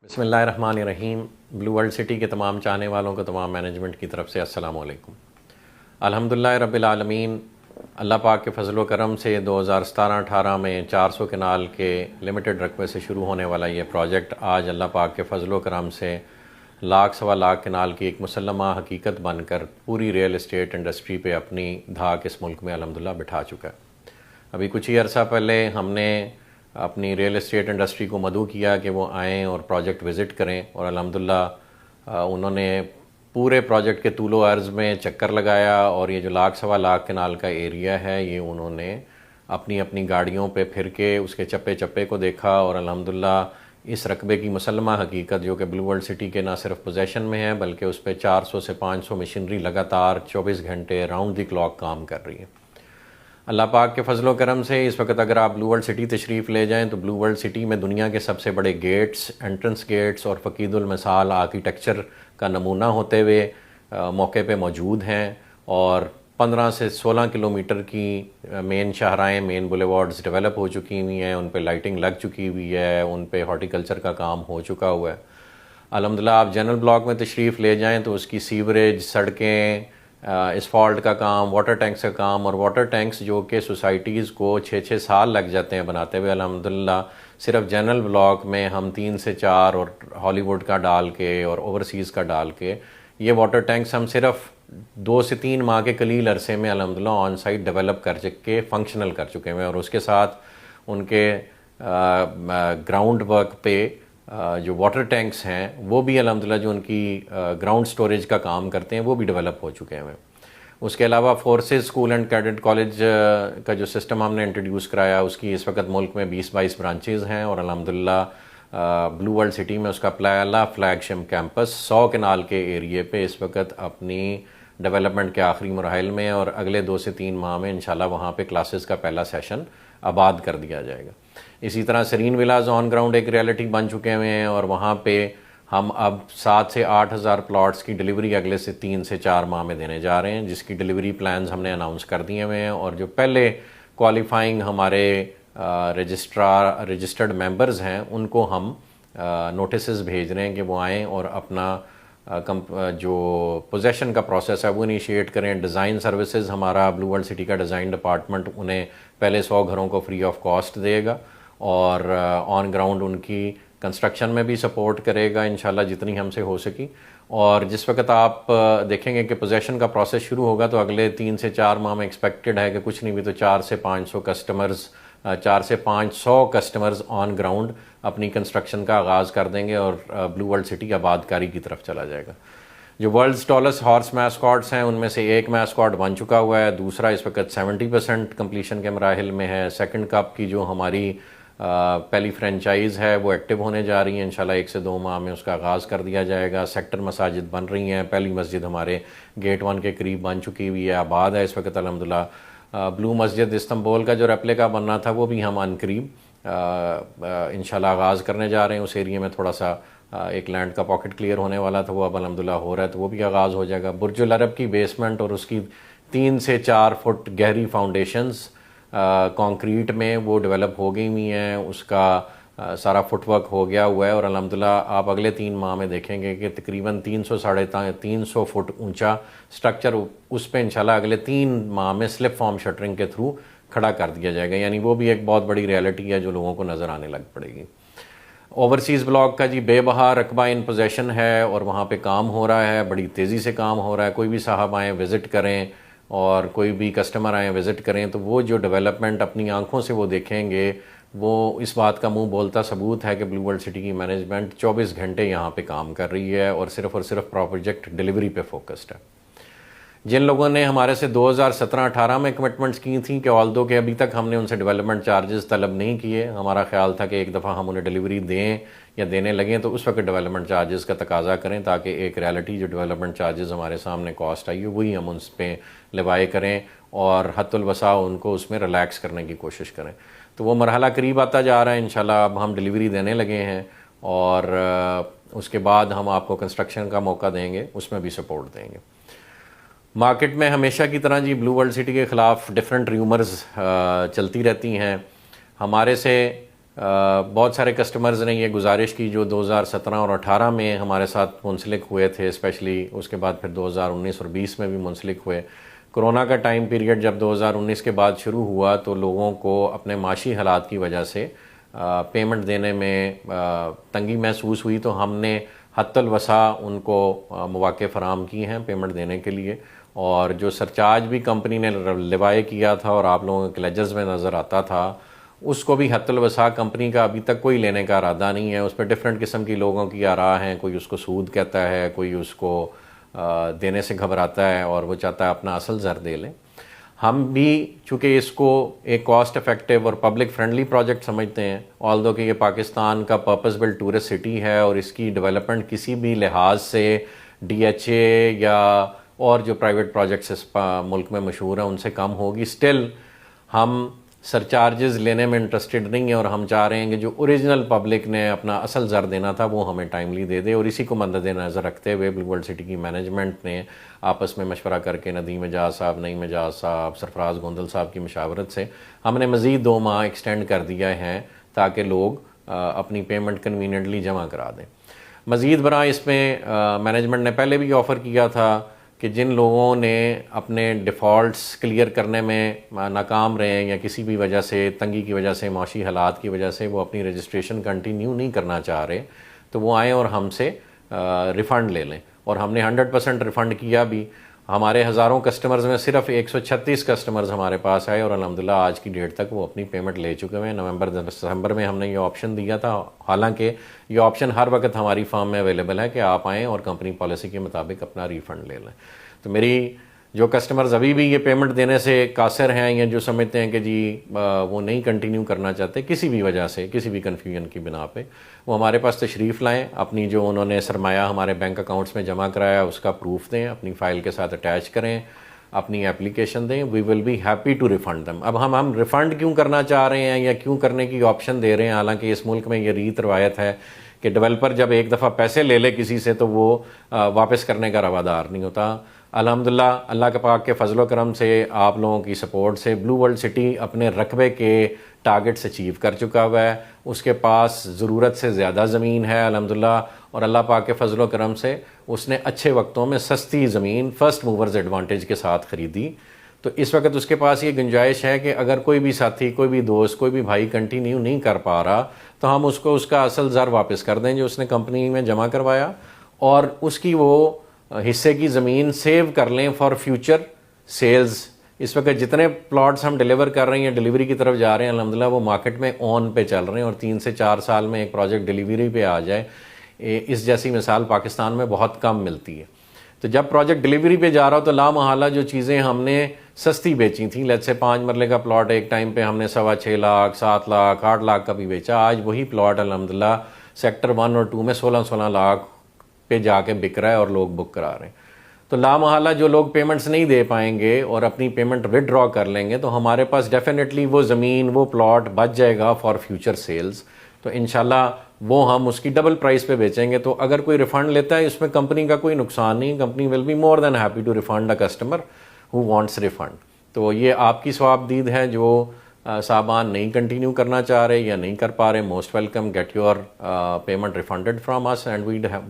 بسم اللہ الرحمن الرحیم۔ بلو ورلڈ سٹی کے تمام چاہنے والوں کو تمام مینجمنٹ کی طرف سے السلام علیکم۔ الحمدللہ رب العالمین، اللہ پاک کے فضل و کرم سے 2017-18 میں 400 کنال کے لمیٹڈ رقبے سے شروع ہونے والا یہ پروجیکٹ آج اللہ پاک کے فضل و کرم سے لاکھ سوا لاکھ کنال کی ایک مسلمہ حقیقت بن کر پوری ریئل اسٹیٹ انڈسٹری پہ اپنی دھاک اس ملک میں الحمدللہ بٹھا چکا ہے۔ ابھی کچھ ہی عرصہ پہلے ہم نے اپنی ریئل اسٹیٹ انڈسٹری کو مدعو کیا کہ وہ آئیں اور پروجیکٹ وزٹ کریں، اور الحمدللہ انہوں نے پورے پروجیکٹ کے طول و عرض میں چکر لگایا، اور یہ جو لاکھ سوا لاکھ کنال کا ایریا ہے یہ انہوں نے اپنی گاڑیوں پہ پھر کے اس کے چپے چپے کو دیکھا، اور الحمدللہ اس رقبے کی مسلمہ حقیقت جو کہ بلو ورلڈ سٹی کے نہ صرف پوزیشن میں ہے بلکہ اس پہ 400 سے 500 مشینری لگاتار 24 گھنٹے راؤنڈ دی کلاک کام کر رہی ہے۔ اللہ پاک کے فضل و کرم سے اس وقت اگر آپ بلو ورلڈ سٹی تشریف لے جائیں تو بلو ورلڈ سٹی میں دنیا کے سب سے بڑے گیٹس، انٹرنس گیٹس اور فقید المثال آرکیٹیکچر کا نمونہ ہوتے ہوئے موقع پہ موجود ہیں، اور 15 سے 16 کلومیٹر کی مین شاہراہیں، مین بولیوارڈز ڈیولپ ہو چکی ہوئی ہیں، ان پہ لائٹنگ لگ چکی ہوئی ہے، ان پہ ہارٹیکلچر کا کام ہو چکا ہوا ہے۔ الحمدللہ آپ جنرل بلاک میں تشریف لے جائیں تو اس کی سیوریج، سڑکیں، اسفالٹ کا کام، واٹر ٹینکس کا کام، اور واٹر ٹینکس جو کہ سوسائٹیز کو 6-6 سال لگ جاتے ہیں بناتے ہوئے، الحمدللہ صرف جنرل بلاک میں ہم 3 سے 4 اور ہالی ووڈ کا ڈال کے اور اوورسیز کا ڈال کے یہ واٹر ٹینکس ہم صرف 2 سے 3 ماہ کے قلیل عرصے میں الحمدللہ آن سائٹ ڈیولپ کر کے فنکشنل کر چکے ہیں، اور اس کے ساتھ ان کے گراؤنڈ ورک پہ جو واٹر ٹینکس ہیں وہ بھی الحمدللہ جو ان کی گراؤنڈ سٹوریج کا کام کرتے ہیں وہ بھی ڈیولپ ہو چکے ہیں۔ اس کے علاوہ forces school and cadet college کا جو سسٹم ہم نے انٹروڈیوس کرایا، اس کی اس وقت ملک میں 20-22 برانچز ہیں، اور الحمدللہ بلو ورلڈ سٹی میں اس کا پہلا فلیگ شپ کیمپس 100 کنال کے ایریے پہ اس وقت اپنی ڈیولپمنٹ کے آخری مراحل میں، اور اگلے 2 سے 3 ماہ میں انشاءاللہ وہاں پہ کلاسز کا پہلا سیشن آباد کر دیا جائے گا۔ اسی طرح سرین ولاز آن گراؤنڈ ایک ریالٹی بن چکے ہوئے ہیں، اور وہاں پہ ہم اب 7 سے 8 ہزار پلاٹس کی ڈیلیوری اگلے سے 3 سے 4 ماہ میں دینے جا رہے ہیں، جس کی ڈیلیوری پلانز ہم نے اناؤنس کر دیے ہوئے ہیں، اور جو پہلے کوالیفائنگ ہمارے رجسٹرڈ ممبرز ہیں ان کو ہم نوٹسز بھیج رہے ہیں کہ وہ آئیں اور اپنا جو پوزیشن کا پروسیس ہے وہ انیشیٹ کریں۔ ڈیزائن سروسز ہمارا بلو ورلڈ سٹی کا ڈیزائن ڈپارٹمنٹ انہیں پہلے 100 گھروں کو فری آف کاسٹ دے گا، اور آن گراؤنڈ ان کی کنسٹرکشن میں بھی سپورٹ کرے گا انشاءاللہ جتنی ہم سے ہو سکی۔ اور جس وقت آپ دیکھیں گے کہ پوزیشن کا پروسیس شروع ہوگا تو اگلے 3 سے 4 ماہ میں ایکسپیکٹڈ ہے کہ کچھ نہیں بھی تو 4 سے 500 کسٹمرز آن گراؤنڈ اپنی کنسٹرکشن کا آغاز کر دیں گے، اور بلو ورلڈ سٹی آباد کاری کی طرف چلا جائے گا۔ جو ورلڈز ٹالسٹ ہارس میسکاٹس ہیں ان میں سے ایک میسکاٹ بن چکا ہوا ہے، دوسرا اس وقت 70% کمپلیشن کے مراحل میں ہے۔ سیکنڈ کپ کی جو ہماری پہلی فرینچائز ہے وہ ایکٹیو ہونے جا رہی ہے، انشاءاللہ 1 سے 2 ماہ میں اس کا آغاز کر دیا جائے گا۔ سیکٹر مساجد بن رہی ہیں، پہلی مسجد ہمارے گیٹ 1 کے قریب بن چکی ہوئی ہے، آباد ہے اس وقت الحمدللہ۔ بلو مسجد استنبول کا جو ریپلیکا بننا تھا وہ بھی ہم عن قریب انشاءاللہ آغاز کرنے جا رہے ہیں۔ اس ایریے میں تھوڑا سا ایک لینڈ کا پاکٹ کلیئر ہونے والا تھا، وہ اب الحمدللہ ہو رہا ہے تو وہ بھی آغاز ہو جائے گا۔ برج العرب کی بیسمنٹ اور اس کی 3 سے 4 فٹ گہری فاؤنڈیشنز کانکریٹ میں وہ ڈیولپ ہو گئی ہوئی ہیں، اس کا سارا فٹ ورک ہو گیا ہوا ہے، اور الحمدللہ آپ اگلے 3 ماہ میں دیکھیں گے کہ تقریباً 300-350 فٹ اونچا سٹرکچر اس پہ انشاءاللہ اگلے 3 ماہ میں سلپ فارم شٹرنگ کے تھرو کھڑا کر دیا جائے گا، یعنی وہ بھی ایک بہت بڑی ریالٹی ہے جو لوگوں کو نظر آنے لگ پڑے گی۔ اوورسیز بلاک کا جی بے بہا رقبہ ان پوزیشن ہے، اور وہاں پہ کام ہو رہا ہے، بڑی تیزی سے کام ہو رہا ہے۔ کوئی بھی صاحب آئیں وزٹ کریں، اور کوئی بھی کسٹمر آئیں وزٹ کریں تو وہ جو ڈیولپمنٹ اپنی آنکھوں سے وہ دیکھیں گے، وہ اس بات کا منہ بولتا ثبوت ہے کہ بلو ورلڈ سٹی کی مینجمنٹ 24 گھنٹے یہاں پہ کام کر رہی ہے، اور صرف پروجیکٹ ڈیلیوری پہ فوکسڈ ہے۔ جن لوگوں نے ہمارے سے 2017-18 میں کمٹمنٹس کی تھیں کہ آلدو کہ ابھی تک ہم نے ان سے ڈیولپمنٹ چارجز طلب نہیں کیے، ہمارا خیال تھا کہ ایک دفعہ ہم انہیں ڈیلیوری دیں یا دینے لگیں تو اس وقت ڈیولپمنٹ چارجز کا تقاضا کریں، تاکہ ایک ریالٹی جو ڈیولپمنٹ چارجز ہمارے سامنے کاسٹ آئی ہے وہی ہم ان پہ لیوائے کریں، اور حت الوسع ان کو اس میں ریلیکس کرنے کی کوشش کریں۔ تو وہ مرحلہ قریب آتا جا رہا ہے، انشاءاللہ اب ہم ڈیلیوری دینے لگے ہیں، اور اس کے بعد ہم آپ کو کنسٹرکشن کا موقع دیں گے، اس میں بھی سپورٹ دیں گے۔ مارکیٹ میں ہمیشہ کی طرح جی بلو ورلڈ سٹی کے خلاف ڈیفرنٹ ریومرز چلتی رہتی ہیں۔ ہمارے سے بہت سارے کسٹمرز نے یہ گزارش کی جو 2017 اور 18 میں ہمارے ساتھ منسلک ہوئے تھے اسپیشلی، اس کے بعد پھر 2019 اور 20 میں بھی منسلک ہوئے۔ کرونا کا ٹائم پیریڈ جب 2019 کے بعد شروع ہوا تو لوگوں کو اپنے معاشی حالات کی وجہ سے پیمنٹ دینے میں تنگی محسوس ہوئی، تو ہم نے حتی الوسع ان کو مواقع فراہم کی ہیں پیمنٹ دینے کے لیے، اور جو سرچارج بھی کمپنی نے لیوائے کیا تھا اور آپ لوگوں کے لیجز میں نظر آتا تھا، اس کو بھی حتی الوسع کمپنی کا ابھی تک کوئی لینے کا ارادہ نہیں ہے۔ اس پہ ڈفرینٹ قسم کی لوگوں کی آراء ہیں، کوئی اس کو سود کہتا ہے، کوئی اس کو دینے سے گھبراتا ہے اور وہ چاہتا ہے اپنا اصل زر دے لیں۔ ہم بھی چونکہ اس کو ایک کاسٹ افیکٹو اور پبلک فرینڈلی پروجیکٹ سمجھتے ہیں، آلدو کہ یہ پاکستان کا پرپز بلڈ ٹورسٹ سٹی ہے اور اس کی ڈیولپمنٹ کسی بھی لحاظ سے ڈی ایچ اے یا اور جو پرائیویٹ پروجیکٹس اس ملک میں مشہور ہیں ان سے کم ہوگی، اسٹل ہم سرچارجز لینے میں انٹرسٹڈ نہیں ہیں، اور ہم چاہ رہے ہیں کہ جو اوریجنل پبلک نے اپنا اصل زر دینا تھا وہ ہمیں ٹائملی دے دے، اور اسی کو مد نظر رکھتے ہوئے بلو ورلڈ سٹی کی مینجمنٹ نے آپس میں مشورہ کر کے ندیم اعجاز صاحب، نعیم اعجاز صاحب، سرفراز گوندل صاحب کی مشاورت سے ہم نے مزید 2 ماہ ایکسٹینڈ کر دیا ہے تاکہ لوگ اپنی پیمنٹ کنوینئنٹلی جمع کرا دیں۔ مزید برآں اس میں مینجمنٹ نے پہلے بھی آفر کیا تھا کہ جن لوگوں نے اپنے ڈیفالٹس کلیئر کرنے میں ناکام رہے ہیں یا کسی بھی وجہ سے تنگی کی وجہ سے، معاشی حالات کی وجہ سے وہ اپنی رجسٹریشن کنٹینیو نہیں کرنا چاہ رہے، تو وہ آئیں اور ہم سے ریفنڈ لے لیں، اور ہم نے 100% ریفنڈ کیا بھی۔ ہمارے ہزاروں کسٹمرز میں صرف 136 کسٹمرز ہمارے پاس آئے، اور الحمدللہ آج کی ڈیٹ تک وہ اپنی پیمنٹ لے چکے ہیں۔ نومبر دسمبر میں ہم نے یہ آپشن دیا تھا، حالانکہ یہ آپشن ہر وقت ہماری فارم میں اویلیبل ہے کہ آپ آئیں اور کمپنی پالیسی کے مطابق اپنا ریفنڈ لے لیں۔ تو میری جو کسٹمرز ابھی بھی یہ پیمنٹ دینے سے قاصر ہیں یا جو سمجھتے ہیں کہ جی وہ نہیں کنٹینیو کرنا چاہتے کسی بھی وجہ سے، کسی بھی کنفیوژن کی بنا پہ، وہ ہمارے پاس تشریف لائیں، اپنی جو انہوں نے سرمایہ ہمارے بینک اکاؤنٹس میں جمع کرایا اس کا پروف دیں، اپنی فائل کے ساتھ اٹیچ کریں، اپنی اپلیکیشن دیں، we will be happy to refund them. اب ہم ریفنڈ کیوں کرنا چاہ رہے ہیں یا کیوں کرنے کی آپشن دے رہے ہیں، حالانکہ اس ملک میں یہ ریت روایت ہے کہ ڈیولپر جب ایک دفعہ پیسے لے لے کسی سے تو وہ واپس کرنے کا روادار نہیں ہوتا۔ الحمدللہ اللہ کے پاک کے فضل و کرم سے، آپ لوگوں کی سپورٹ سے، بلو ورلڈ سٹی اپنے رقبے کے ٹارگٹس اچیو کر چکا ہوا ہے۔ اس کے پاس ضرورت سے زیادہ زمین ہے الحمدللہ، اور اللہ پاک کے فضل و کرم سے اس نے اچھے وقتوں میں سستی زمین فرسٹ موورز ایڈوانٹیج کے ساتھ خریدی۔ تو اس وقت اس کے پاس یہ گنجائش ہے کہ اگر کوئی بھی ساتھی، کوئی بھی دوست، کوئی بھی بھائی کنٹینیو نہیں کر پا رہا تو ہم اس کو اس کا اصل زر واپس کر دیں جو اس نے کمپنی میں جمع کروایا، اور اس کی وہ حصے کی زمین سیو کر لیں فار فیوچر سیلز۔ اس وقت جتنے پلاٹس ہم ڈیلیور کر رہے ہیں یا ڈیلیوری کی طرف جا رہے ہیں الحمدللہ وہ مارکیٹ میں آن پہ چل رہے ہیں، اور 3 سے 4 سال میں ایک پروجیکٹ ڈیلیوری پہ آ جائے، اس جیسی مثال پاکستان میں بہت کم ملتی ہے۔ تو جب پروجیکٹ ڈیلیوری پہ جا رہا ہو تو لامحالہ جو چیزیں ہم نے سستی بیچی تھیں، لیٹ سے 5 مرلے کا پلاٹ ایک ٹائم پہ ہم نے 6.25 لاکھ، 7 لاکھ، 8 لاکھ کا بھی بیچا، آج وہی پلاٹ الحمدللہ سیکٹر 1 اور 2 میں 16 لاکھ پہ جا کے بک رہا ہے اور لوگ بک کرا رہے ہیں۔ تو لامحالہ جو لوگ پیمنٹس نہیں دے پائیں گے اور اپنی پیمنٹ ودڈرا کر لیں گے تو ہمارے پاس ڈیفینیٹلی وہ زمین، وہ پلاٹ بچ جائے گا فار فیوچر سیلز، تو انشاءاللہ وہ ہم اس کی ڈبل پرائس پہ بیچیں گے۔ تو اگر کوئی ریفنڈ لیتا ہے اس میں کمپنی کا کوئی نقصان نہیں، company will be more than happy to refund a customer who wants refund. تو یہ آپ کی ثواب دید ہے، جو صاحبان نہیں کنٹینیو کرنا چاہ رہے یا نہیں کر پا رہے، most welcome, get your payment refunded from us and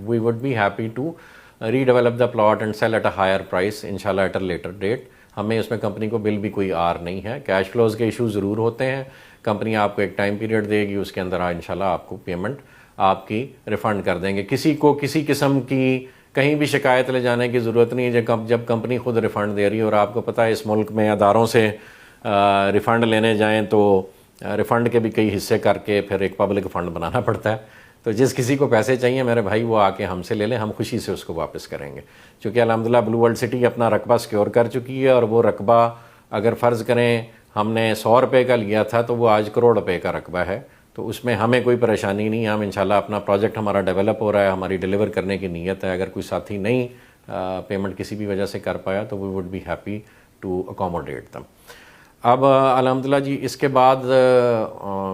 we would be happy to redevelop the plot and sell at a higher price انشاءاللہ ایٹ اے لیٹر ڈیٹ۔ ہمیں اس میں کمپنی کو بل بھی کوئی آر نہیں ہے، کیش فلوز کے ایشو ضرور ہوتے ہیں، کمپنی آپ کو ایک ٹائم پیریڈ دے گی، اس کے اندر انشاءاللہ آپ کو پیمنٹ آپ کی ریفنڈ کر دیں گے۔ کسی کو کسی قسم کی کہیں بھی شکایت لے جانے کی ضرورت نہیں ہے جب کمپنی خود ریفنڈ دے رہی ہے، اور آپ کو پتہ ہے اس ملک میں اداروں سے ریفنڈ لینے جائیں تو ریفنڈ کے بھی کئی حصے کر کے پھر ایک پبلک فنڈ بنانا پڑتا ہے۔ تو جس کسی کو پیسے چاہیے میرے بھائی وہ آ کے ہم سے لے لیں، ہم خوشی سے اس کو واپس کریں گے، چونکہ الحمدللہ بلو ورلڈ سٹی اپنا رقبہ سیکیور کر چکی ہے، اور وہ رقبہ اگر فرض کریں ہم نے 100 روپے کا لیا تھا تو وہ آج کروڑ روپے کا رقبہ ہے، تو اس میں ہمیں کوئی پریشانی نہیں ہے۔ ہم انشاءاللہ اپنا پروجیکٹ ہمارا ڈیولپ ہو رہا ہے، ہماری ڈیلیور کرنے کی نیت ہے، اگر کوئی ساتھی نہیں پیمنٹ کسی بھی وجہ سے کر پایا تو we would be happy to accommodate them. اب الحمدللہ جی اس کے بعد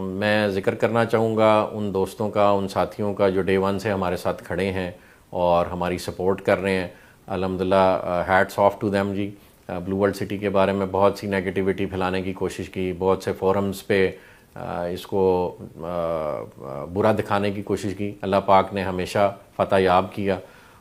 میں ذکر کرنا چاہوں گا ان دوستوں کا، ان ساتھیوں کا جو ڈے 1 سے ہمارے ساتھ کھڑے ہیں اور ہماری سپورٹ کر رہے ہیں، الحمدللہ ہیٹس آف ٹو دیم جی۔ بلو ورلڈ سٹی کے بارے میں بہت سی نیگیٹیوٹی پھیلانے کی کوشش کی، بہت سے فورمز پہ اس کو برا دکھانے کی کوشش کی. اللہ پاک نے ہمیشہ فتح یاب کیا,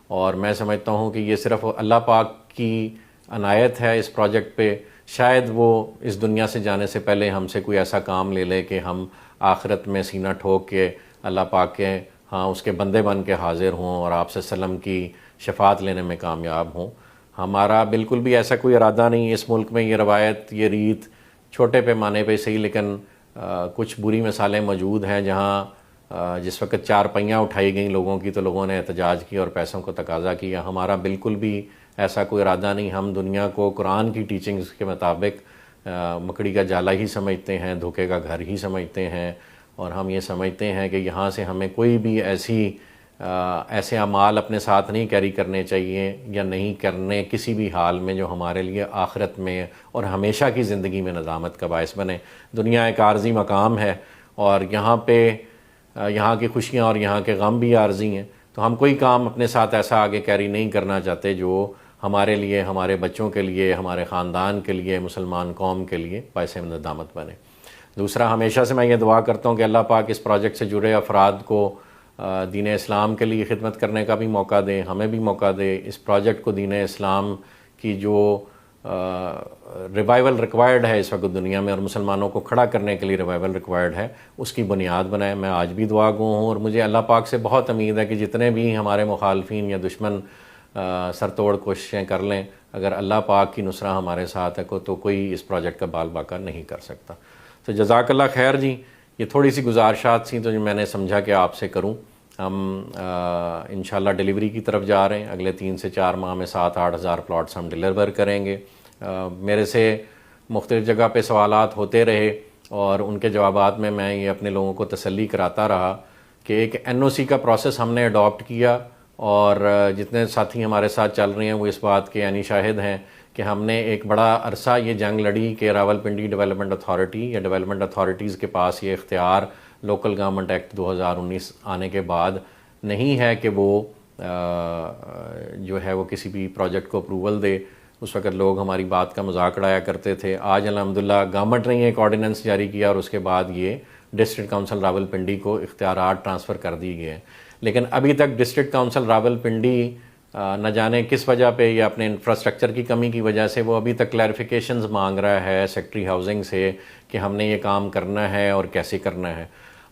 اور میں سمجھتا ہوں کہ یہ صرف اللہ پاک کی عنایت ہے اس پروجیکٹ پہ. شاید وہ اس دنیا سے جانے سے پہلے ہم سے کوئی ایسا کام لے لے کہ ہم آخرت میں سینہ ٹھوک کے اللہ پاک کے ہاں اس کے بندے بن کے حاضر ہوں اور آپ صلی اللہ علیہ وسلم کی شفاعت لینے میں کامیاب ہوں. ہمارا بالکل بھی ایسا کوئی ارادہ نہیں. اس ملک میں یہ روایت, یہ ریت چھوٹے پیمانے پہ صحیح, لیکن کچھ بری مثالیں موجود ہیں جہاں جس وقت 4 پہیاں اٹھائی گئیں لوگوں کی تو لوگوں نے احتجاج کی اور پیسوں کو تقاضا کیا. ہمارا بالکل بھی ایسا کوئی ارادہ نہیں. ہم دنیا کو قرآن کی ٹیچنگز کے مطابق مکڑی کا جالا ہی سمجھتے ہیں, دھوکے کا گھر ہی سمجھتے ہیں, اور ہم یہ سمجھتے ہیں کہ یہاں سے ہمیں کوئی بھی ایسے اعمال اپنے ساتھ نہیں کیری کرنے چاہیے یا نہیں کرنے کسی بھی حال میں جو ہمارے لیے آخرت میں اور ہمیشہ کی زندگی میں ندامت کا باعث بنے. دنیا ایک عارضی مقام ہے اور یہاں پہ یہاں کی خوشیاں اور یہاں کے غم بھی عارضی ہیں. تو ہم کوئی کام اپنے ساتھ ایسا آگے کیری نہیں کرنا چاہتے جو ہمارے لیے, ہمارے بچوں کے لیے, ہمارے خاندان کے لیے, مسلمان قوم کے لیے باعث ندامت بنے. دوسرا, ہمیشہ سے میں یہ دعا کرتا ہوں کہ اللہ پاک اس پروجیکٹ سے جڑے افراد کو دین اسلام کے لیے خدمت کرنے کا بھی موقع دے, ہمیں بھی موقع دے. اس پروجیکٹ کو دین اسلام کی جو ریوائول ریکوائرڈ ہے اس وقت دنیا میں اور مسلمانوں کو کھڑا کرنے کے لیے ریوائول ریکوائرڈ ہے, اس کی بنیاد بنائے. میں آج بھی دعا گو ہوں اور مجھے اللہ پاک سے بہت امید ہے کہ جتنے بھی ہمارے مخالفین یا دشمن سر توڑ کوششیں کر لیں, اگر اللہ پاک کی نصرہ ہمارے ساتھ ہے تو کوئی اس پروجیکٹ کا بال باقا نہیں کر سکتا. تو جزاک اللہ خیر جی. یہ تھوڑی سی گزارشات تھیں تو جو میں نے سمجھا کہ آپ سے کروں. ہم انشاءاللہ ڈیلیوری کی طرف جا رہے ہیں. اگلے 3 سے 4 ماہ میں 7-8 ہزار پلاٹس ہم ڈیلیور کریں گے. میرے سے مختلف جگہ پہ سوالات ہوتے رہے اور ان کے جوابات میں یہ اپنے لوگوں کو تسلی کراتا رہا کہ ایک NOC کا پروسیس ہم نے اڈاپٹ کیا, اور جتنے ساتھی ہمارے ساتھ چل رہے ہیں وہ اس بات کے عینی شاہد ہیں کہ ہم نے ایک بڑا عرصہ یہ جنگ لڑی کہ راولپنڈی ڈیولپمنٹ اتھارٹی یا ڈیولپمنٹ اتھارٹیز کے پاس یہ اختیار لوکل گورنمنٹ ایکٹ 2019 آنے کے بعد نہیں ہے کہ وہ جو ہے وہ کسی بھی پروجیکٹ کو اپروول دے. اس وقت لوگ ہماری بات کا مذاق اڑایا کرتے تھے. آج الحمدللہ گورنمنٹ نے ایک آرڈیننس جاری کیا اور اس کے بعد یہ ڈسٹرکٹ کونسل راولپنڈی کو اختیارات ٹرانسفر کر دیے گئے ہیں. لیکن ابھی تک ڈسٹرکٹ کونسل راولپنڈی نہ جانے کس وجہ پہ یا اپنے انفراسٹرکچر کی کمی کی وجہ سے وہ ابھی تک کلیریفیکیشنز مانگ رہا ہے سیکٹری ہاؤسنگ سے کہ ہم نے یہ کام کرنا ہے اور کیسے کرنا ہے.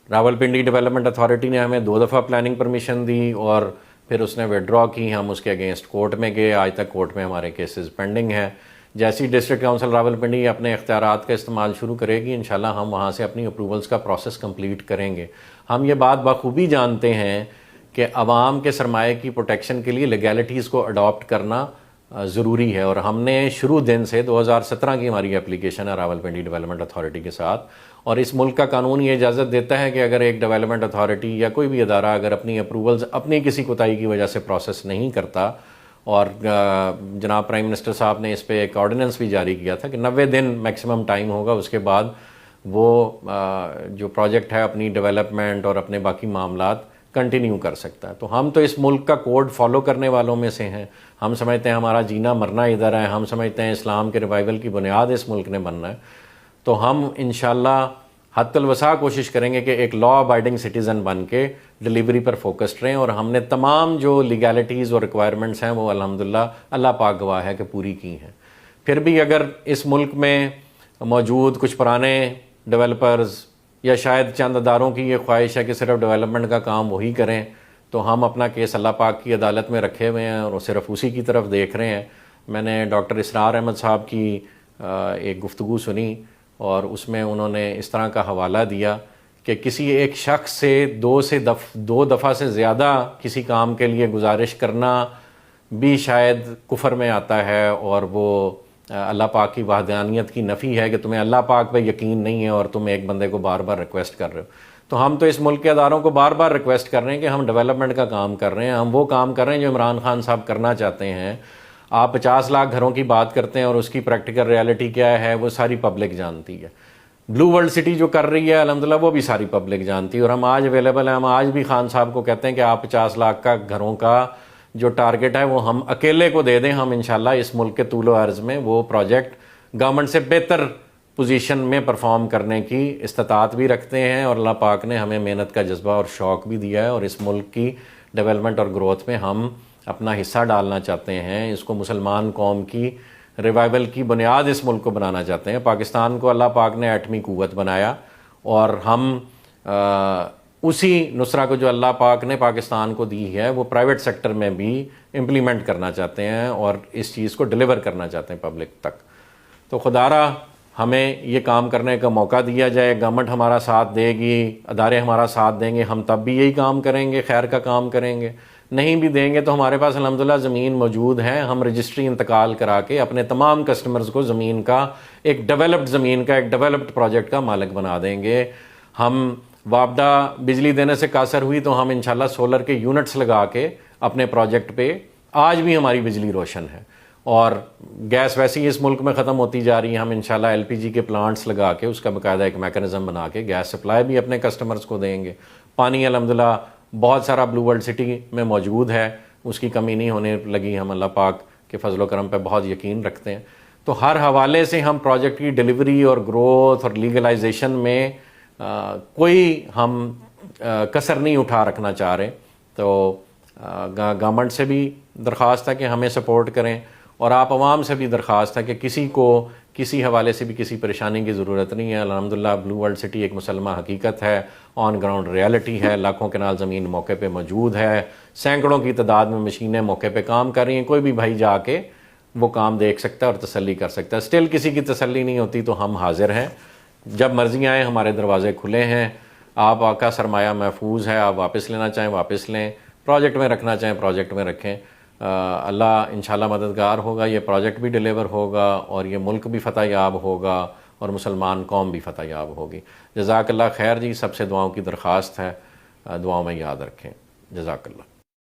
راولپنڈی ڈیولپمنٹ اتھارٹی نے ہمیں 2 دفعہ پلاننگ پرمیشن دی اور پھر اس نے وڈرا کی. ہم اس کے اگینسٹ کورٹ میں گئے. آج تک کورٹ میں ہمارے کیسز پینڈنگ ہیں. جیسی ڈسٹرکٹ کونسل راولپنڈی اپنے اختیارات کا استعمال شروع کرے گی انشاءاللہ ہم وہاں سے اپنی اپروولز کا پروسیس کمپلیٹ کریں گے. ہم یہ بات بخوبی جانتے ہیں کہ عوام کے سرمایہ کی پروٹیکشن کے لیے لیگیلٹیز کو اڈاپٹ کرنا ضروری ہے, اور ہم نے شروع دن سے 2017 کی ہماری اپلیکیشن ہے راولپنڈی ڈیولپمنٹ اتھارٹی کے ساتھ, اور اس ملک کا قانون یہ اجازت دیتا ہے کہ اگر ایک ڈیولپمنٹ اتھارٹی یا کوئی بھی ادارہ اگر اپنی اپروولز اپنی کسی کوتاہی کی وجہ سے پروسیس نہیں کرتا, اور جناب پرائم منسٹر صاحب نے اس پہ ایک آرڈیننس بھی جاری کیا تھا کہ 90 دن میکسیمم ٹائم ہوگا, اس کے بعد وہ جو پروجیکٹ ہے اپنی ڈیولپمنٹ اور اپنے باقی معاملات کنٹینیو کر سکتا ہے. تو ہم تو اس ملک کا کوڈ فالو کرنے والوں میں سے ہیں. ہم سمجھتے ہیں ہمارا جینا مرنا ادھر ہے. ہم سمجھتے ہیں اسلام کے ریوائول کی بنیاد اس ملک نے بننا ہے. تو ہم انشاءاللہ حد الوسع کوشش کریں گے کہ ایک لا ابائڈنگ سٹیزن بن کے ڈیلیوری پر فوکسڈ رہیں, اور ہم نے تمام جو لیگیلٹیز اور ریکوائرمنٹس ہیں وہ الحمدللہ اللہ پاک گواہ ہے کہ پوری کی ہیں. پھر بھی اگر اس ملک میں موجود کچھ پرانے ڈیولپرز یا شاید چند اداروں کی یہ خواہش ہے کہ صرف ڈیولپمنٹ کا کام وہی کریں, تو ہم اپنا کیس اللہ پاک کی عدالت میں رکھے ہوئے ہیں اور صرف اسی کی طرف دیکھ رہے ہیں. میں نے ڈاکٹر اسرار احمد صاحب کی ایک گفتگو سنی اور اس میں انہوں نے اس طرح کا حوالہ دیا کہ کسی ایک شخص سے دو دفعہ سے زیادہ کسی کام کے لیے گزارش کرنا بھی شاید کفر میں آتا ہے, اور وہ اللہ پاک کی وحدانیت کی نفی ہے کہ تمہیں اللہ پاک پہ یقین نہیں ہے اور تم ایک بندے کو بار بار ریکویسٹ کر رہے ہو. تو ہم تو اس ملک کے اداروں کو بار بار ریکویسٹ کر رہے ہیں کہ ہم ڈیولپمنٹ کا کام کر رہے ہیں, ہم وہ کام کر رہے ہیں جو عمران خان صاحب کرنا چاہتے ہیں. آپ 50 لاکھ گھروں کی بات کرتے ہیں اور اس کی پریکٹیکل ریالٹی کیا ہے وہ ساری پبلک جانتی ہے. بلو ورلڈ سٹی جو کر رہی ہے الحمدللہ وہ بھی ساری پبلک جانتی ہے, اور ہم آج اویلیبل ہیں. ہم آج بھی خان صاحب کو کہتے ہیں کہ آپ 50 لاکھ کا گھروں کا جو ٹارگٹ ہے وہ ہم اکیلے کو دے دیں, ہم انشاءاللہ اس ملک کے طول و عرض میں وہ پروجیکٹ گورنمنٹ سے بہتر پوزیشن میں پرفارم کرنے کی استطاعت بھی رکھتے ہیں، اور اللہ پاک نے ہمیں محنت کا جذبہ اور شوق بھی دیا ہے، اور اس ملک کی ڈیولپمنٹ اور گروتھ میں ہم اپنا حصہ ڈالنا چاہتے ہیں. اس کو مسلمان قوم کی ریوائول کی بنیاد اس ملک کو بنانا چاہتے ہیں. پاکستان کو اللہ پاک نے ایٹمی قوت بنایا، اور ہم اسی نصرہ کو جو اللہ پاک نے پاکستان کو دی ہے وہ پرائیویٹ سیکٹر میں بھی امپلیمنٹ کرنا چاہتے ہیں، اور اس چیز کو ڈیلیور کرنا چاہتے ہیں پبلک تک. تو خدا را ہمیں یہ کام کرنے کا موقع دیا جائے. گورنمنٹ ہمارا ساتھ دے گی، ادارے ہمارا ساتھ دیں گے، ہم تب بھی یہی کام کریں گے، خیر کا کام کریں گے. نہیں بھی دیں گے تو ہمارے پاس الحمدللہ زمین موجود ہے، ہم رجسٹری انتقال کرا کے اپنے تمام کسٹمرز کو زمین کا ایک ڈیولپڈ پروجیکٹ کا مالک بنا دیں گے. ہم وابڈا بجلی دینے سے قاصر ہوئی تو ہم انشاءاللہ سولر کے یونٹس لگا کے اپنے پروجیکٹ پہ آج بھی ہماری بجلی روشن ہے. اور گیس ویسے ہی اس ملک میں ختم ہوتی جا رہی ہے، ہم انشاءاللہ ایل پی جی کے پلانٹس لگا کے اس کا باقاعدہ ایک میکانزم بنا کے گیس سپلائی بھی اپنے کسٹمرز کو دیں گے. پانی الحمدللہ بہت سارا بلو ورلڈ سٹی میں موجود ہے، اس کی کمی نہیں ہونے لگی. ہم اللہ پاک کے فضل و کرم پہ بہت یقین رکھتے ہیں. تو ہر حوالے سے ہم پروجیکٹ کی ڈیلیوری اور گروتھ اور لیگلائزیشن میں کوئی ہم کسر نہیں اٹھا رکھنا چاہ رہے. تو گورنمنٹ سے بھی درخواست ہے کہ ہمیں سپورٹ کریں، اور آپ عوام سے بھی درخواست ہے کہ کسی کو کسی حوالے سے بھی کسی پریشانی کی ضرورت نہیں ہے. الحمدللہ بلو ورلڈ سٹی ایک مسلمہ حقیقت ہے، آن گراؤنڈ ریالٹی ہے. لاکھوں کنال زمین موقع پہ موجود ہے، سینکڑوں کی تعداد میں مشینیں موقع پہ کام کر رہی ہیں. کوئی بھی بھائی جا کے وہ کام دیکھ سکتا ہے اور تسلی کر سکتا ہے. اسٹل کسی کی تسلی نہیں ہوتی تو ہم حاضر ہیں، جب مرضی آئیں، ہمارے دروازے کھلے ہیں. آپ کا سرمایہ محفوظ ہے، آپ واپس لینا چاہیں واپس لیں، پروجیکٹ میں رکھنا چاہیں پروجیکٹ میں رکھیں. اللہ انشاءاللہ مددگار ہوگا، یہ پروجیکٹ بھی ڈیلیور ہوگا، اور یہ ملک بھی فتح یاب ہوگا، اور مسلمان قوم بھی فتح یاب ہوگی. جزاک اللہ خیر جی. سب سے دعاؤں کی درخواست ہے، دعاؤں میں یاد رکھیں. جزاک اللہ.